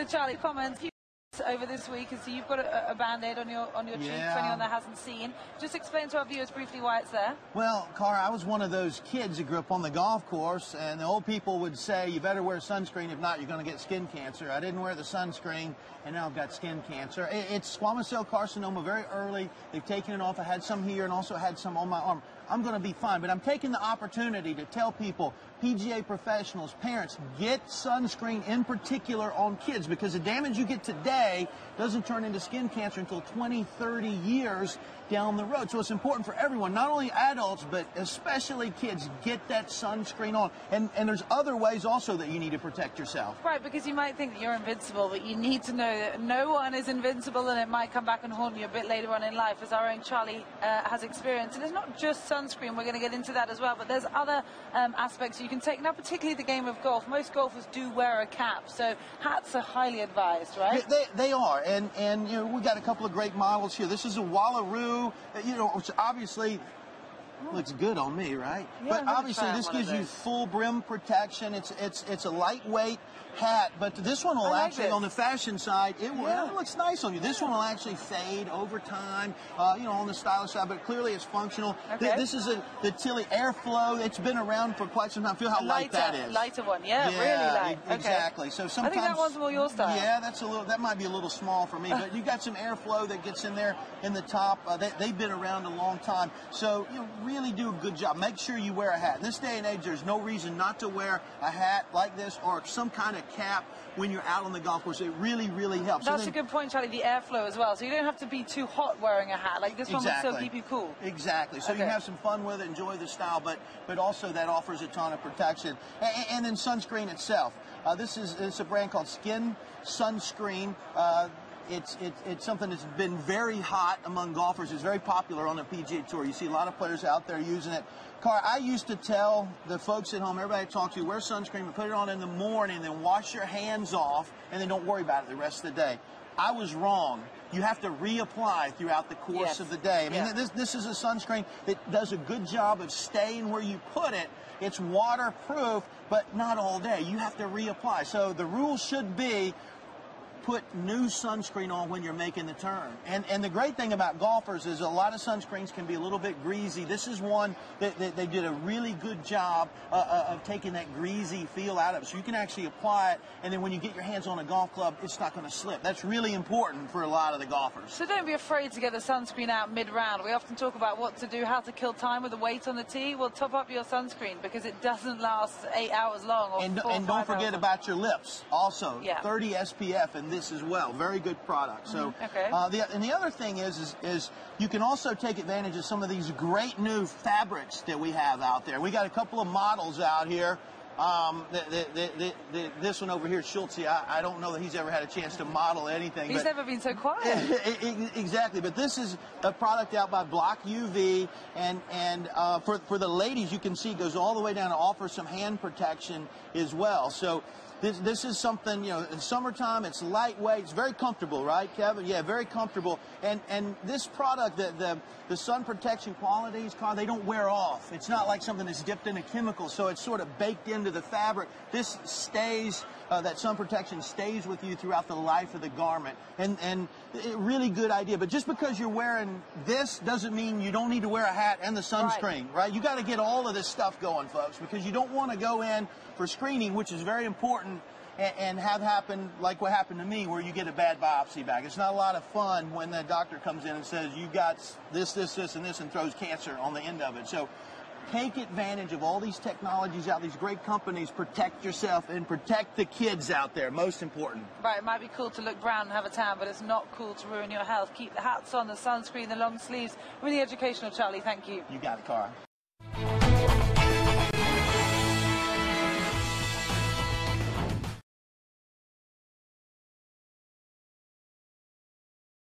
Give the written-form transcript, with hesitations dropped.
with Charlie. Comments over this week, and so you've got a band-aid on your cheek for anyone that hasn't seen. Just explain to our viewers briefly why it's there. Well, Cara, I was one of those kids that grew up on the golf course, and the old people would say, you better wear sunscreen, if not, you're going to get skin cancer. I didn't wear the sunscreen, and now I've got skin cancer. It's squamous cell carcinoma very early. They've taken it off. I had some here and also had some on my arm. I'm going to be fine, but I'm taking the opportunity to tell people, PGA professionals, parents, get sunscreen in particular on kids, because the damage you get today doesn't turn into skin cancer until 20, 30 years down the road. So it's important for everyone, not only adults, but especially kids, get that sunscreen on. And there's other ways also that you need to protect yourself. Right, because you might think that you're invincible, but you need to know that no one is invincible, and it might come back and haunt you a bit later on in life, as our own Charlie has experienced. And it's not just sunscreen, we're going to get into that as well, but there's other aspects you can take. Now, particularly the game of golf, most golfers do wear a cap, so hats are highly advised, right? They are, and you know, we got a couple of great models here. This is a Wallaroo, you know, which obviously looks good on me, right? Yeah, but obviously this gives you full brim protection. It's a lightweight hat, but this one will actually, on the fashion side, it looks nice on you. This one will actually fade over time, you know, on the stylish side, but clearly it's functional. Okay. This is the Tilly Airflow. It's been around for quite some time. Feel how light that is. Lighter one, yeah, really light. Exactly. Okay. So sometimes I think that one's more your style. Yeah, that might be a little small for me, but you got some airflow that gets in there in the top. They've been around a long time, so you know, really do a good job. Make sure you wear a hat. In this day and age, there's no reason not to wear a hat like this or some kind of cap when you're out on the golf course. It really, really helps. That's a good point, Charlie, the airflow as well. So you don't have to be too hot wearing a hat. Like this one would still keep you cool. Exactly. So you can have some fun with it, enjoy the style, but also that offers a ton of protection. And then sunscreen itself. It's a brand called Skin Sunscreen. It's something that's been very hot among golfers. It's very popular on the PGA Tour. You see a lot of players out there using it. Car, I used to tell the folks at home, everybody I talk to, wear sunscreen, and put it on in the morning, then wash your hands off, and then don't worry about it the rest of the day. I was wrong. You have to reapply throughout the course of the day. I mean, this is a sunscreen that does a good job of staying where you put it. It's waterproof, but not all day. You have to reapply. So the rule should be, put new sunscreen on when you're making the turn. And the great thing about golfers is a lot of sunscreens can be a little bit greasy. This is one that they did a really good job of taking that greasy feel out of it. So you can actually apply it, and then when you get your hands on a golf club, it's not going to slip. That's really important for a lot of the golfers. So don't be afraid to get the sunscreen out mid-round. We often talk about what to do, how to kill time with the weight on the tee. Well, top up your sunscreen, because it doesn't last 8 hours long. Or and don't forget about your lips. Also, 30 SPF in this as well. Very good product. So, and the other thing is you can also take advantage of some of these great new fabrics that we have out there. We got a couple of models out here. This one over here, Schultze, I don't know that he's ever had a chance to model anything. He's never been so quiet. Exactly, but this is a product out by Block UV, and for the ladies, you can see it goes all the way down to offer some hand protection as well. So this is something, you know, in summertime, it's lightweight, it's very comfortable, right, Kevin? Yeah, very comfortable. And this product, the sun protection qualities, Carl, they don't wear off. It's not like something that's dipped in a chemical, so it's sort of baked into the fabric. This stays, that sun protection stays with you throughout the life of the garment. And a really good idea. But just because you're wearing this doesn't mean you don't need to wear a hat and the sunscreen, right? You got to get all of this stuff going, folks, because you don't want to go in for screening, which is very important, and have happen like what happened to me, where you get a bad biopsy back. It's not a lot of fun when the doctor comes in and says you got this, and this, and throws cancer on the end of it. So take advantage of all these technologies out, these great companies. Protect yourself and protect the kids out there, most important. Right, it might be cool to look brown and have a tan, but it's not cool to ruin your health. Keep the hats on, the sunscreen, the long sleeves. Really educational, Charlie. Thank you. You got it, Cara.